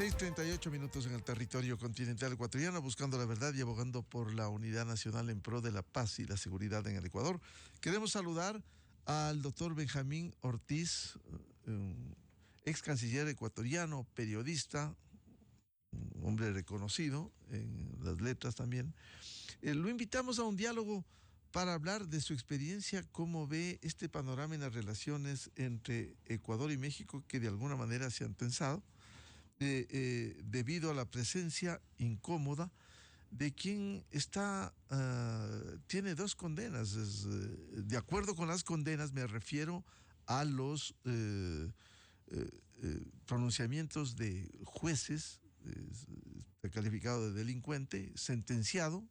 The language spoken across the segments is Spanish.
6:38 en el territorio continental ecuatoriano, buscando la verdad y abogando por la unidad nacional en pro de la paz y la seguridad en el Ecuador. Queremos saludar al doctor Benjamín Ortiz, ex canciller ecuatoriano, periodista, un hombre reconocido en las letras también. Lo invitamos a un diálogo para hablar de su experiencia, cómo ve este panorama en las relaciones entre Ecuador y México, que de alguna manera se han tensado debido a la presencia incómoda de quien tiene dos condenas. De acuerdo con las condenas me refiero a los pronunciamientos de jueces, calificado de delincuente, sentenciado,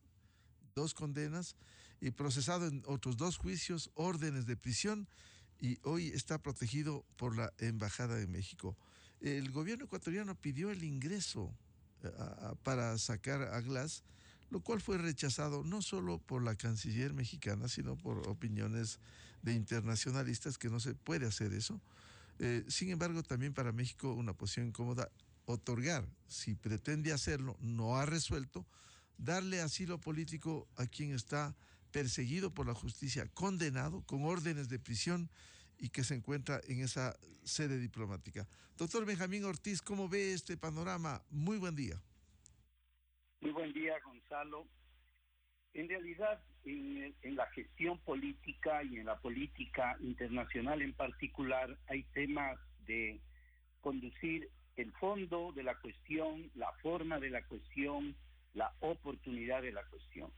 dos condenas, y procesado en otros dos juicios, órdenes de prisión, y hoy está protegido por la Embajada de México. El gobierno ecuatoriano pidió el ingreso para sacar a Glass, lo cual fue rechazado no solo por la canciller mexicana, sino por opiniones de internacionalistas que no se puede hacer eso. Sin embargo, también para México una posición incómoda, otorgar, si pretende hacerlo, no ha resuelto, darle asilo político a quien está perseguido por la justicia, condenado con órdenes de prisión y que se encuentra en esa sede diplomática. Doctor Benjamín Ortiz, ¿cómo ve este panorama? Muy buen día. Muy buen día, Gonzalo. En realidad, en la gestión política y en la política internacional en particular, hay temas de conducir el fondo de la cuestión, la forma de la cuestión, la oportunidad de la cuestión.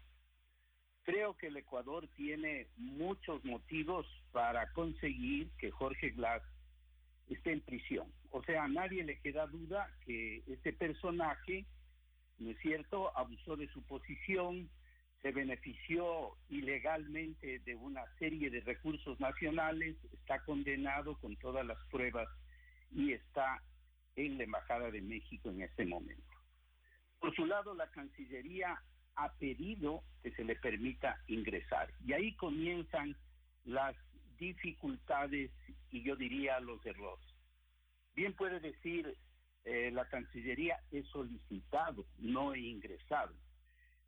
Creo que el Ecuador tiene muchos motivos para conseguir que Jorge Glass esté en prisión. O sea, a nadie le queda duda que este personaje, ¿no es cierto?, abusó de su posición, se benefició ilegalmente de una serie de recursos nacionales, está condenado con todas las pruebas y está en la Embajada de México en este momento. Por su lado, la Cancillería ha pedido que se le permita ingresar. Y ahí comienzan las dificultades y yo diría los errores. Bien puede decir la Cancillería he solicitado, no he ingresado.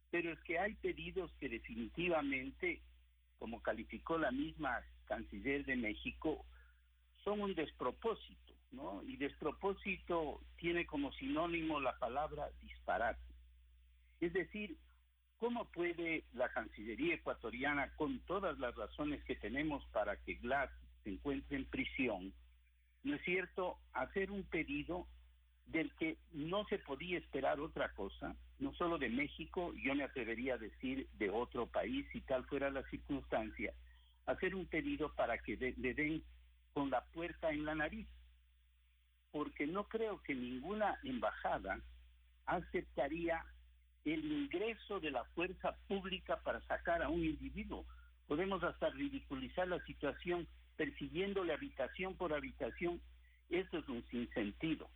Pero es que hay pedidos que definitivamente, como calificó la misma Canciller de México, son un despropósito, ¿no? Y despropósito tiene como sinónimo la palabra disparate. Es decir, ¿cómo puede la Cancillería ecuatoriana, con todas las razones que tenemos para que Glass se encuentre en prisión, ¿no es cierto?, hacer un pedido del que no se podía esperar otra cosa, no solo de México, yo me atrevería a decir de otro país, si tal fuera la circunstancia, hacer un pedido para que le den con la puerta en la nariz? Porque no creo que ninguna embajada aceptaría el ingreso de la fuerza pública para sacar a un individuo. Podemos hasta ridiculizar la situación persiguiéndole habitación por habitación. Eso es un sinsentido.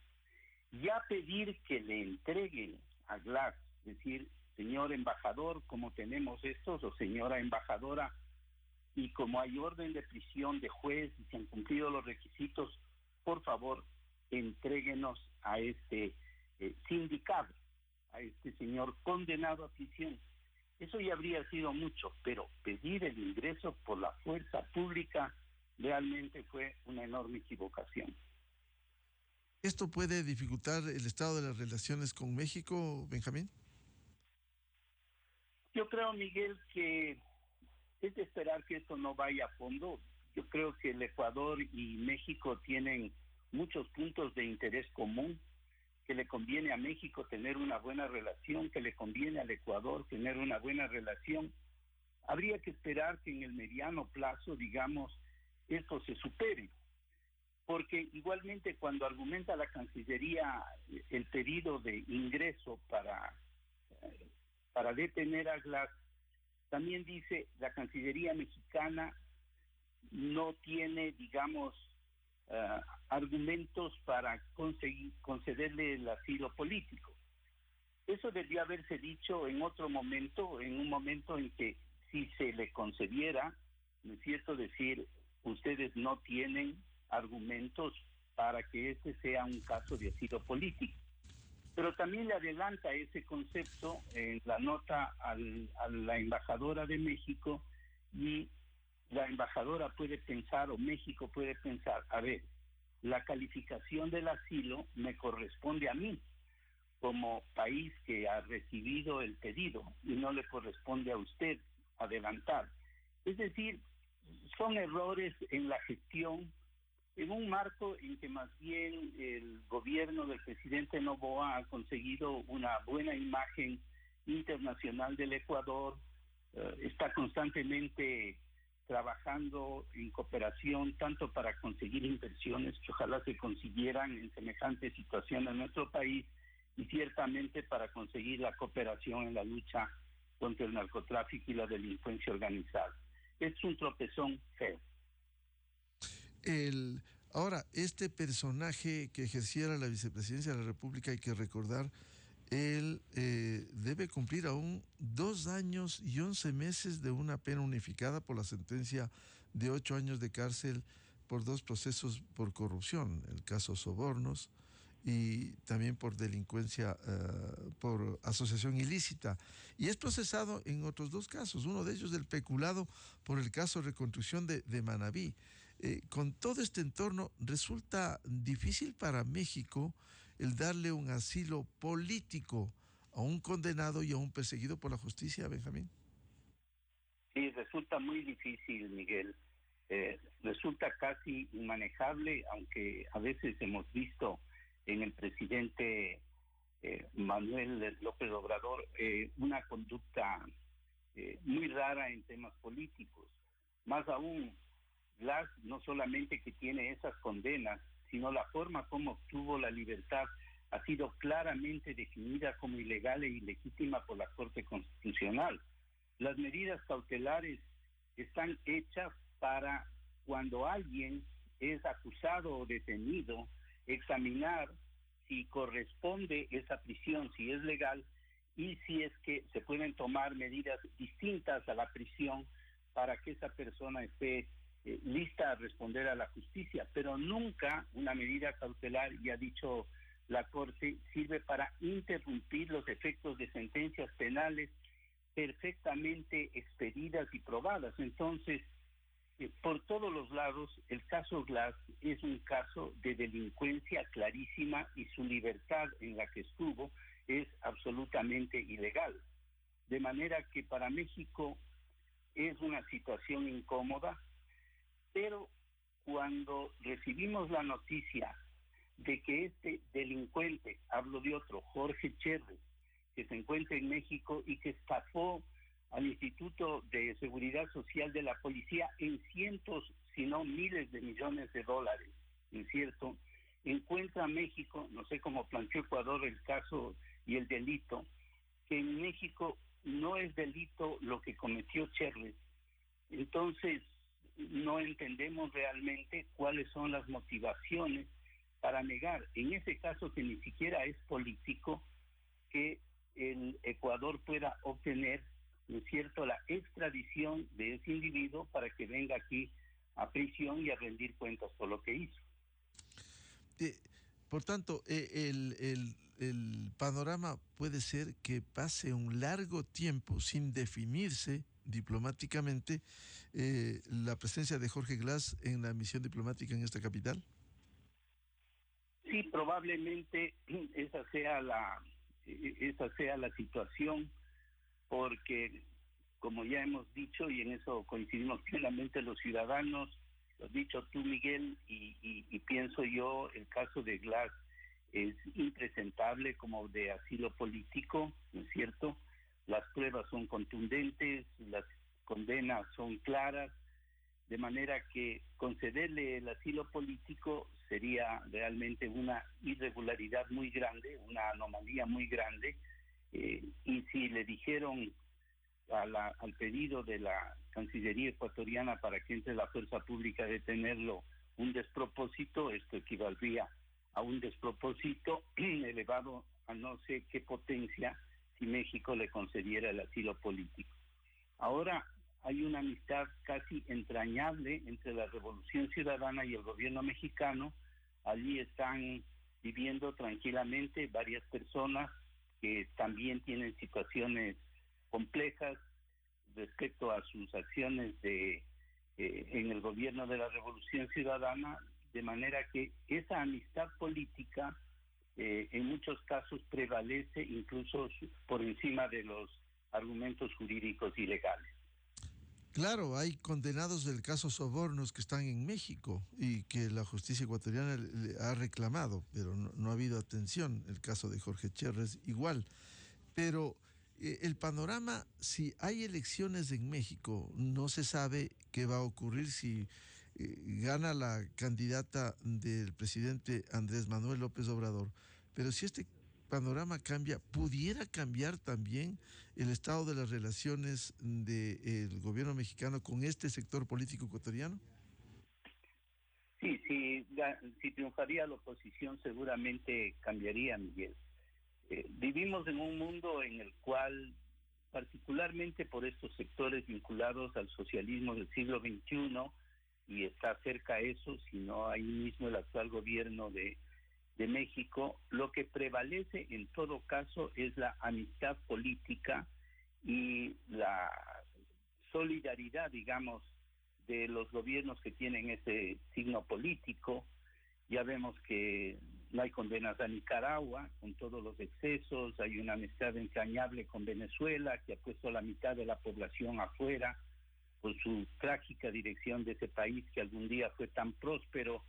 Ya pedir que le entreguen a Glass, decir, señor embajador, como tenemos estos, o señora embajadora, y como hay orden de prisión de juez y se han cumplido los requisitos, por favor, entréguenos a este sindicado, a este señor condenado a prisión. Eso ya habría sido mucho, pero pedir el ingreso por la fuerza pública realmente fue una enorme equivocación. ¿Esto puede dificultar el estado de las relaciones con México, Benjamín? Yo creo, Miguel, que es de esperar que esto no vaya a fondo. Yo creo que el Ecuador y México tienen muchos puntos de interés común, que le conviene a México tener una buena relación, que le conviene al Ecuador tener una buena relación. Habría que esperar que en el mediano plazo, digamos, esto se supere. Porque igualmente cuando argumenta la Cancillería el pedido de ingreso para detener a Glass, también dice la Cancillería mexicana no tiene, digamos, argumentos para concederle el asilo político. Eso debió haberse dicho en otro momento, en un momento en que si se le concediera, ¿no es cierto?, decir, ustedes no tienen argumentos para que este sea un caso de asilo político. Pero también le adelanta ese concepto en la nota a la embajadora de México, y la embajadora puede pensar, o México puede pensar, a ver, la calificación del asilo me corresponde a mí como país que ha recibido el pedido y no le corresponde a usted adelantar. Es decir, son errores en la gestión, en un marco en que más bien el gobierno del presidente Noboa ha conseguido una buena imagen internacional del Ecuador, está constantemente trabajando en cooperación tanto para conseguir inversiones que ojalá se consiguieran en semejante situación en nuestro país, y ciertamente para conseguir la cooperación en la lucha contra el narcotráfico y la delincuencia organizada. Es un tropezón feo. Ahora, este personaje que ejerciera la vicepresidencia de la República, hay que recordar, él debe cumplir aún 2 años y 11 meses de una pena unificada por la sentencia de 8 años de cárcel por 2 procesos por corrupción, el caso Sobornos y también por delincuencia, por asociación ilícita. Y es procesado en otros 2 casos, uno de ellos del peculado por el caso Reconstrucción de Manabí. Con todo este entorno, resulta difícil para México el darle un asilo político a un condenado y a un perseguido por la justicia, Benjamín. Sí, resulta muy difícil, Miguel. Resulta casi inmanejable, aunque a veces hemos visto en el presidente Manuel López Obrador una conducta muy rara en temas políticos. Más aún, Glass no solamente que tiene esas condenas, sino la forma como obtuvo la libertad ha sido claramente definida como ilegal e ilegítima por la Corte Constitucional. Las medidas cautelares están hechas para, cuando alguien es acusado o detenido, examinar si corresponde esa prisión, si es legal, y si es que se pueden tomar medidas distintas a la prisión para que esa persona esté lista a responder a la justicia. Pero nunca una medida cautelar, y ha dicho la Corte, sirve para interrumpir los efectos de sentencias penales perfectamente expedidas y probadas. Entonces, por todos los lados, el caso Glass es un caso de delincuencia clarísima, y su libertad en la que estuvo es absolutamente ilegal. De manera que para México es una situación incómoda, pero cuando recibimos la noticia de que este delincuente, hablo de otro, Jorge Cherres, que se encuentra en México y que estafó al Instituto de Seguridad Social de la Policía en cientos, si no miles de millones de dólares, ¿no es cierto?, encuentra a México, no sé cómo planteó Ecuador el caso y el delito, que en México no es delito lo que cometió Cherres. Entonces, no entendemos realmente cuáles son las motivaciones para negar, en ese caso que ni siquiera es político, que el Ecuador pueda obtener, ¿no es cierto?, la extradición de ese individuo para que venga aquí a prisión y a rendir cuentas por lo que hizo. Por tanto, el panorama puede ser que pase un largo tiempo sin definirse diplomáticamente la presencia de Jorge Glass en la misión diplomática en esta capital. Sí, probablemente esa sea la situación, porque como ya hemos dicho, y en eso coincidimos plenamente los ciudadanos, lo has dicho tú, Miguel, y pienso yo, el caso de Glass es impresentable como de asilo político, ¿no es cierto? Las pruebas son contundentes, las condenas son claras, de manera que concederle el asilo político sería realmente una irregularidad muy grande, una anomalía muy grande, y si le dijeron al pedido de la Cancillería ecuatoriana para que entre la fuerza pública a detenerlo un despropósito, esto equivaldría a un despropósito elevado a no sé qué potencia si México le concediera el asilo político. Ahora hay una amistad casi entrañable entre la Revolución Ciudadana y el gobierno mexicano. Allí están viviendo tranquilamente varias personas que también tienen situaciones complejas respecto a sus acciones en el gobierno de la Revolución Ciudadana, de manera que esa amistad política en muchos casos prevalece incluso por encima de los argumentos jurídicos y legales. Claro, hay condenados del caso Sobornos que están en México y que la justicia ecuatoriana le ha reclamado, pero no ha habido atención. El caso de Jorge Cherres igual. Pero el panorama, si hay elecciones en México, no se sabe qué va a ocurrir si gana la candidata del presidente Andrés Manuel López Obrador. Pero si este panorama cambia, ¿pudiera cambiar también el estado de las relaciones del gobierno mexicano con este sector político ecuatoriano? Sí, si triunfaría la oposición seguramente cambiaría, Miguel. Vivimos en un mundo en el cual, particularmente por estos sectores vinculados al socialismo del siglo XXI, y está cerca a eso, sino ahí mismo el actual gobierno de México, lo que prevalece en todo caso es la amistad política y la solidaridad, digamos, de los gobiernos que tienen ese signo político. Ya vemos que no hay condenas a Nicaragua con todos los excesos, hay una amistad entrañable con Venezuela, que ha puesto a la mitad de la población afuera por su trágica dirección de ese país que algún día fue tan próspero.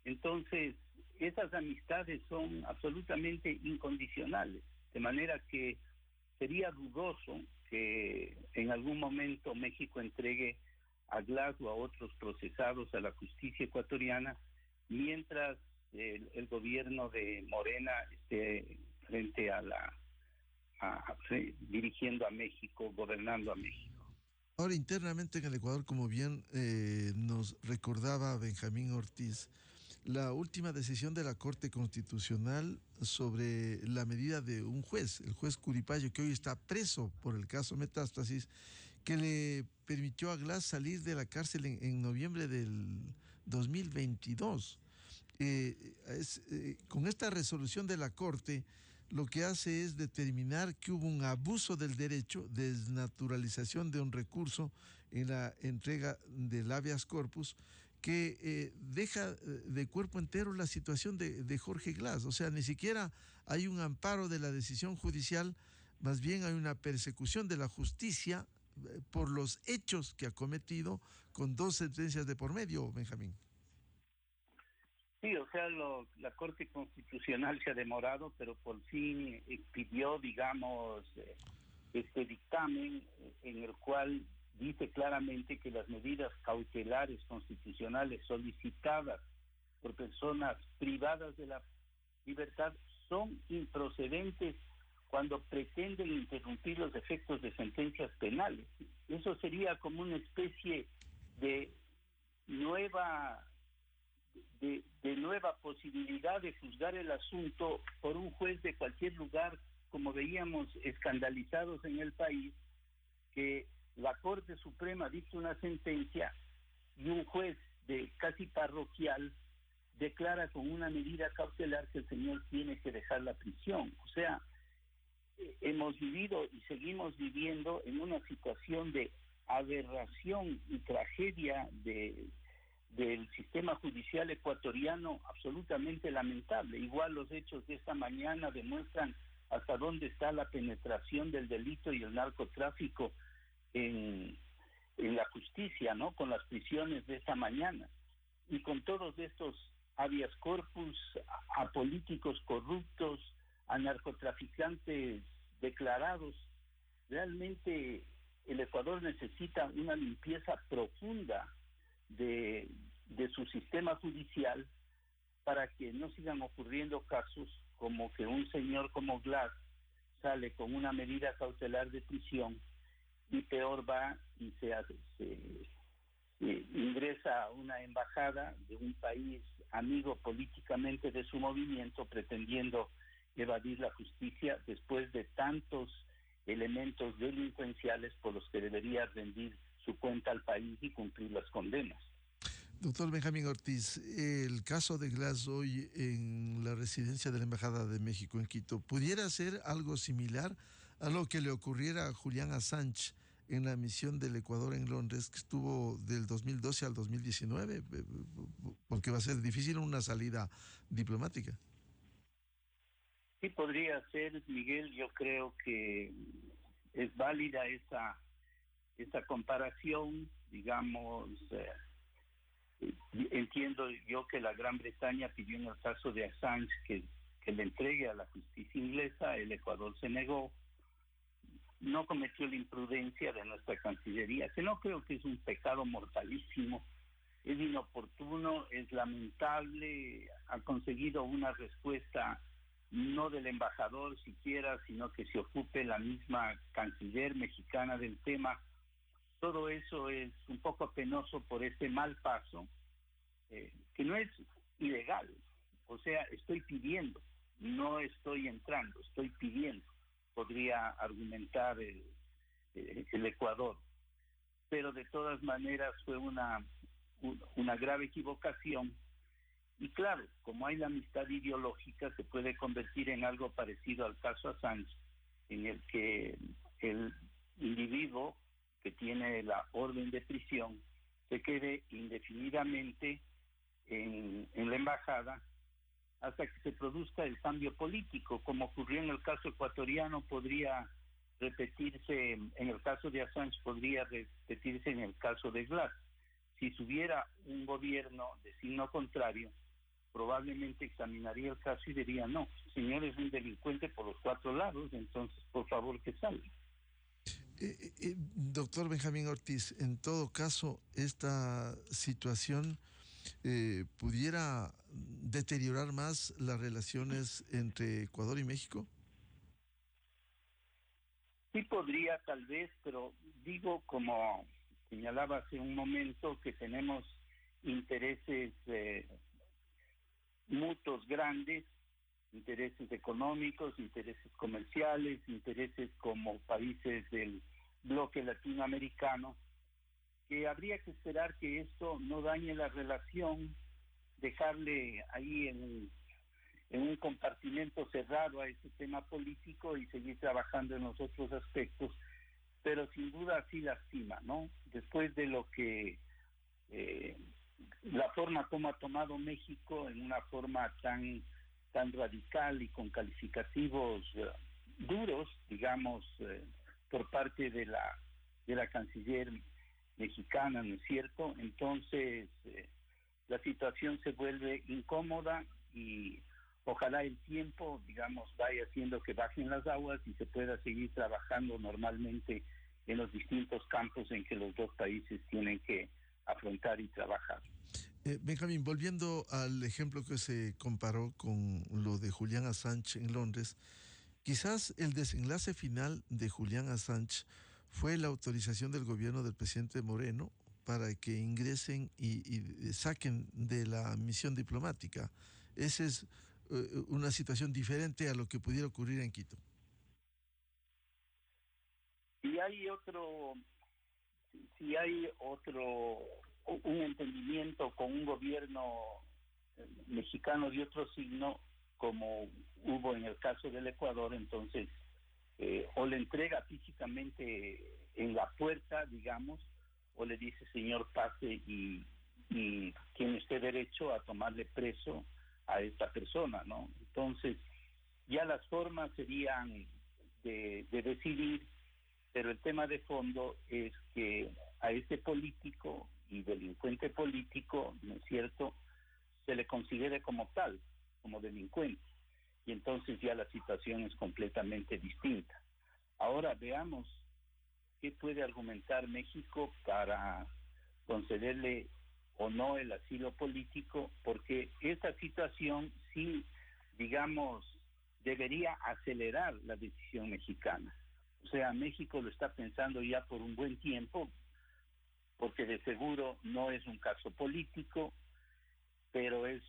Entonces, esas amistades son absolutamente incondicionales, de manera que sería dudoso que en algún momento México entregue a Glass o a otros procesados a la justicia ecuatoriana, mientras el gobierno de Morena esté frente dirigiendo a México, gobernando a México. Ahora, internamente en el Ecuador, como bien nos recordaba Benjamín Ortiz, la última decisión de la Corte Constitucional sobre la medida de un juez, el juez Curipayo, que hoy está preso por el caso Metástasis, que le permitió a Glass salir de la cárcel en noviembre del 2022. Con esta resolución de la Corte, lo que hace es determinar que hubo un abuso del derecho, desnaturalización de un recurso en la entrega del habeas corpus, que deja de cuerpo entero la situación de Jorge Glass. O sea, ni siquiera hay un amparo de la decisión judicial, más bien hay una persecución de la justicia por los hechos que ha cometido, con 2 sentencias de por medio, Benjamín. Sí, o sea, la Corte Constitucional se ha demorado, pero por fin expidió, digamos, este dictamen en el cual dice claramente que las medidas cautelares constitucionales solicitadas por personas privadas de la libertad son improcedentes cuando pretenden interrumpir los efectos de sentencias penales. Eso sería como una especie de nueva nueva posibilidad de juzgar el asunto por un juez de cualquier lugar, como veíamos escandalizados en el país, que la Corte Suprema dicta una sentencia y un juez de casi parroquial declara con una medida cautelar que el señor tiene que dejar la prisión. O sea, hemos vivido y seguimos viviendo en una situación de aberración y tragedia del sistema judicial ecuatoriano absolutamente lamentable. Igual los hechos de esta mañana demuestran hasta dónde está la penetración del delito y el narcotráfico en la justicia, ¿no? Con las prisiones de esta mañana y con todos estos habeas corpus a políticos corruptos, a narcotraficantes declarados. Realmente el Ecuador necesita una limpieza profunda de su sistema judicial para que no sigan ocurriendo casos como que un señor como Glass sale con una medida cautelar de prisión y peor va y ingresa a una embajada de un país amigo políticamente de su movimiento pretendiendo evadir la justicia después de tantos elementos delincuenciales por los que debería rendir su cuenta al país y cumplir las condenas. Doctor Benjamín Ortiz, el caso de Glass hoy en la residencia de la Embajada de México en Quito, ¿pudiera ser algo similar a lo que le ocurriera a Julián Assange en la misión del Ecuador en Londres, que estuvo del 2012 al 2019? Porque va a ser difícil una salida diplomática. Sí, podría ser, Miguel. Yo creo que es válida esa comparación, digamos. Entiendo yo que la Gran Bretaña pidió en el caso de Assange que le entregue a la justicia inglesa. El Ecuador se negó. No cometió la imprudencia de nuestra Cancillería, que no creo que es un pecado mortalísimo. Es inoportuno, es lamentable. Ha conseguido una respuesta no del embajador siquiera, sino que se ocupe la misma canciller mexicana del tema. Todo eso es un poco penoso por este mal paso, que no es ilegal. O sea, estoy pidiendo, no estoy entrando, estoy pidiendo, podría argumentar el Ecuador. Pero de todas maneras fue una grave equivocación. Y claro, como hay la amistad ideológica, se puede convertir en algo parecido al caso Assange, en el que el individuo que tiene la orden de prisión se quede indefinidamente en la embajada hasta que se produzca el cambio político, como ocurrió en el caso ecuatoriano. Podría repetirse en el caso de Assange, podría repetirse en el caso de Glass. Si hubiera un gobierno de signo contrario, probablemente examinaría el caso y diría: no, el señor es un delincuente por los 4 lados, entonces por favor que salga. Doctor Benjamín Ortiz, en todo caso, esta situación pudiera deteriorar más las relaciones entre Ecuador y México. Sí podría, tal vez, pero digo, como señalaba hace un momento, que tenemos intereses mutuos grandes, intereses económicos, intereses comerciales, intereses como países del bloque latinoamericano, que habría que esperar que esto no dañe la relación, dejarle ahí en un compartimento cerrado a ese tema político y seguir trabajando en los otros aspectos, pero sin duda sí lastima, ¿no? Después de lo que la forma como ha tomado México, en una forma tan radical y con calificativos duros, digamos, por parte de la canciller mexicana, ¿no es cierto? Entonces, la situación se vuelve incómoda y ojalá el tiempo, digamos, vaya haciendo que bajen las aguas y se pueda seguir trabajando normalmente en los distintos campos en que los dos países tienen que afrontar y trabajar. Benjamín, volviendo al ejemplo que se comparó con lo de Julián Assange en Londres, quizás el desenlace final de Julián Assange fue la autorización del gobierno del presidente Moreno para que ingresen y saquen de la misión diplomática. Esa es una situación diferente a lo que pudiera ocurrir en Quito. Y hay otro, si hay un entendimiento con un gobierno mexicano de otro signo, como hubo en el caso del Ecuador, entonces o le entrega físicamente en la puerta, digamos, o le dice: señor, pase y tiene usted derecho a tomarle preso a esta persona, ¿no? Entonces, ya las formas serían de decidir, pero el tema de fondo es que a este político y delincuente político, ¿no es cierto?, se le considere como tal, como delincuente, y entonces ya la situación es completamente distinta. Ahora veamos qué puede argumentar México para concederle o no el asilo político, porque esta situación sí, digamos, debería acelerar la decisión mexicana. O sea, México lo está pensando ya por un buen tiempo, porque de seguro no es un caso político, pero es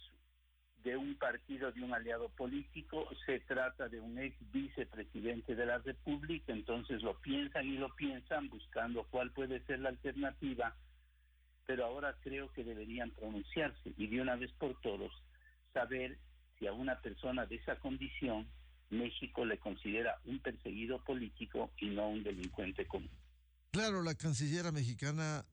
de un partido, de un aliado político. Se trata de un ex vicepresidente de la República, entonces lo piensan y lo piensan buscando cuál puede ser la alternativa pero ahora creo que deberían pronunciarse y de una vez por todos saber si a una persona de esa condición México le considera un perseguido político y no un delincuente común. Claro, la canciller mexicana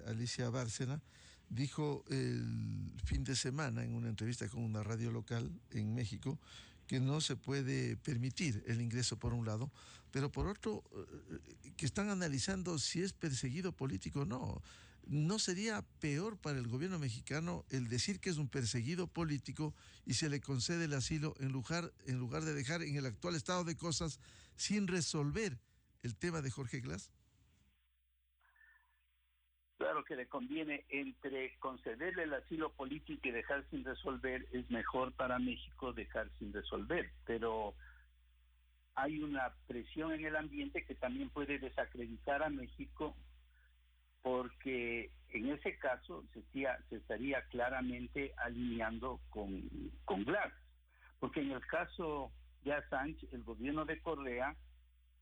Alicia Bárcena dijo el fin de semana en una entrevista con una radio local en México que no se puede permitir el ingreso por un lado, pero por otro que están analizando si es perseguido político o no. ¿No sería peor para el gobierno mexicano el decir que es un perseguido político y se le concede el asilo en lugar de dejar en el actual estado de cosas sin resolver el tema de Jorge Glass? Claro que le conviene, entre concederle el asilo político y dejar sin resolver, es mejor para México dejar sin resolver, pero hay una presión en el ambiente que también puede desacreditar a México, porque en ese caso se estaría claramente alineando con Glass, porque en el caso de Assange, el gobierno de Correa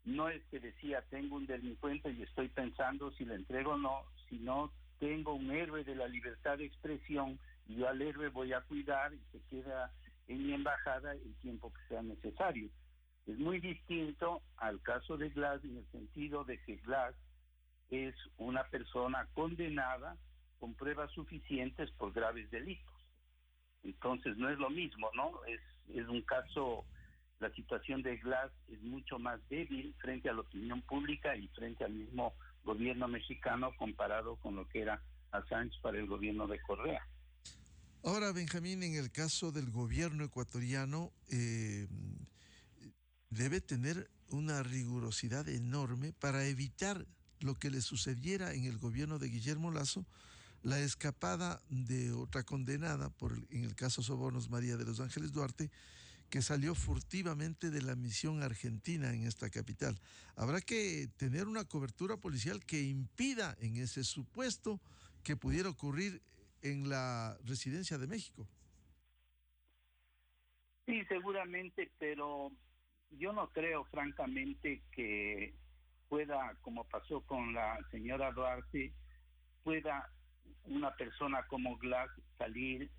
no es que decía tengo un delincuente y estoy pensando si le entrego o no, sino tengo un héroe de la libertad de expresión y yo al héroe voy a cuidar y se queda en mi embajada el tiempo que sea necesario. Es muy distinto al caso de Glass en el sentido de que Glass es una persona condenada con pruebas suficientes por graves delitos. Entonces no es lo mismo, ¿no? Es un caso, la situación de Glass es mucho más débil frente a la opinión pública y frente al mismo gobierno mexicano comparado con lo que era Assange para el gobierno de Correa. Ahora, Benjamín, en el caso del gobierno ecuatoriano, debe tener una rigurosidad enorme para evitar lo que le sucediera en el gobierno de Guillermo Lasso, la escapada de otra condenada, en el caso Sobornos, María de los Ángeles Duarte, que salió furtivamente de la misión argentina en esta capital. Habrá que tener una cobertura policial que impida en ese supuesto que pudiera ocurrir en la residencia de México. Sí, seguramente, pero yo no creo francamente que pueda, como pasó con la señora Duarte, pueda una persona como Glass salir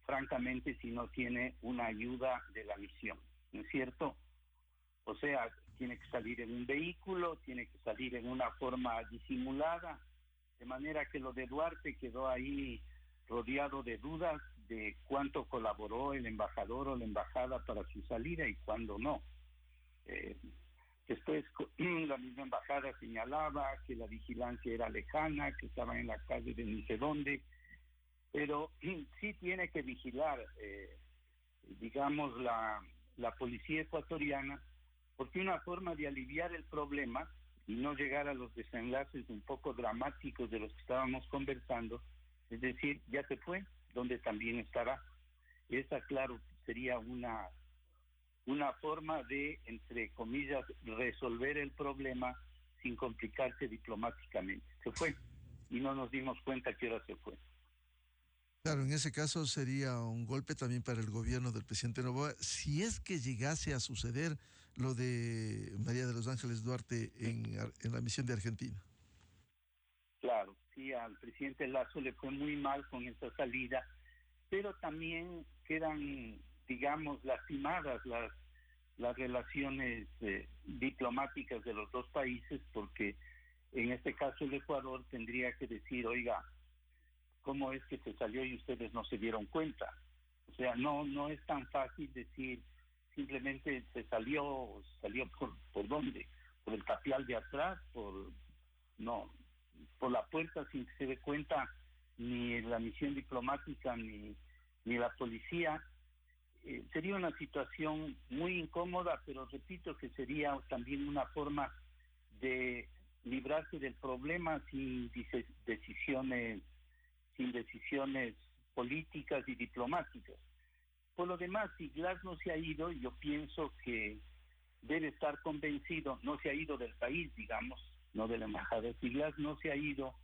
francamente si no tiene una ayuda de la misión, ¿no es cierto? O sea, tiene que salir en un vehículo, tiene que salir en una forma disimulada, de manera que lo de Duarte quedó ahí rodeado de dudas de cuánto colaboró el embajador o la embajada para su salida y cuándo no. Eh, Después la misma embajada señalaba que la vigilancia era lejana, que estaban en la calle de ni sé dónde, pero sí tiene que vigilar, digamos, la policía ecuatoriana, porque una forma de aliviar el problema y no llegar a los desenlaces un poco dramáticos de los que estábamos conversando, es decir, ya se fue, donde también estará. Esa, claro, sería una forma de, entre comillas, resolver el problema sin complicarse diplomáticamente. Se fue y no nos dimos cuenta que ahora se fue. Claro, en ese caso sería un golpe también para el gobierno del presidente Noboa, si es que llegase a suceder lo de María de los Ángeles Duarte en la misión de Argentina. Claro, sí, al presidente Lasso le fue muy mal con esa salida, pero también quedan, digamos, lastimadas las relaciones diplomáticas de los dos países, porque en este caso el Ecuador tendría que decir, oiga, ¿cómo es que se salió y ustedes no se dieron cuenta? O sea, no es tan fácil decir simplemente salió por dónde, por el tapial de atrás, no, por la puerta sin que se dé cuenta ni la misión diplomática ni la policía. Sería una situación muy incómoda, pero repito que sería también una forma de librarse del problema sin decisiones políticas y diplomáticas. Por lo demás, si Glass no se ha ido, yo pienso que debe estar convencido, no se ha ido del país, digamos, no de la embajada. Si Glass no se ha ido,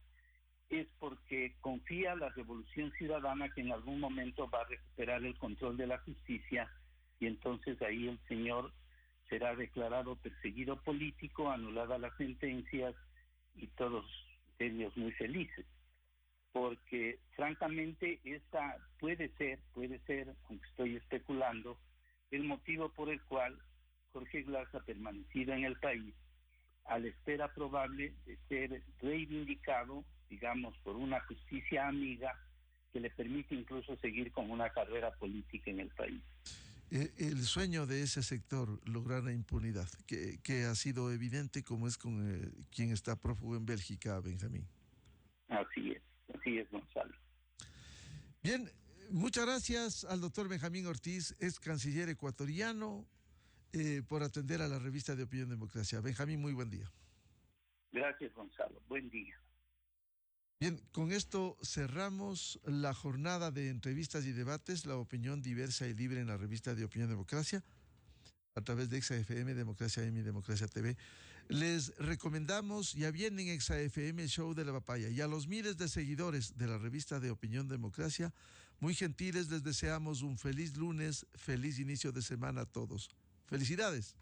es porque confía la revolución ciudadana que en algún momento va a recuperar el control de la justicia y entonces ahí el señor será declarado perseguido político, anuladas las sentencias y todos criterios muy felices, porque francamente esta puede ser, aunque estoy especulando, el motivo por el cual Jorge Glass ha permanecido en el país a la espera probable de ser reivindicado, digamos, por una justicia amiga que le permite incluso seguir con una carrera política en el país. El sueño de ese sector, lograr la impunidad, que ha sido evidente como es con quien está prófugo en Bélgica, Benjamín. Así es, Gonzalo. Bien, muchas gracias al doctor Benjamín Ortiz, ex canciller ecuatoriano, por atender a la revista de Opinión Democracia. Benjamín, muy buen día. Gracias, Gonzalo. Buen día. Bien, con esto cerramos la jornada de entrevistas y debates, la opinión diversa y libre en la revista de Opinión Democracia, a través de ExaFM, Democracia M y Democracia TV. Les recomendamos, ya viene en ExaFM el show de la papaya, y a los miles de seguidores de la revista de Opinión Democracia, muy gentiles, les deseamos un feliz lunes, feliz inicio de semana a todos. ¡Felicidades!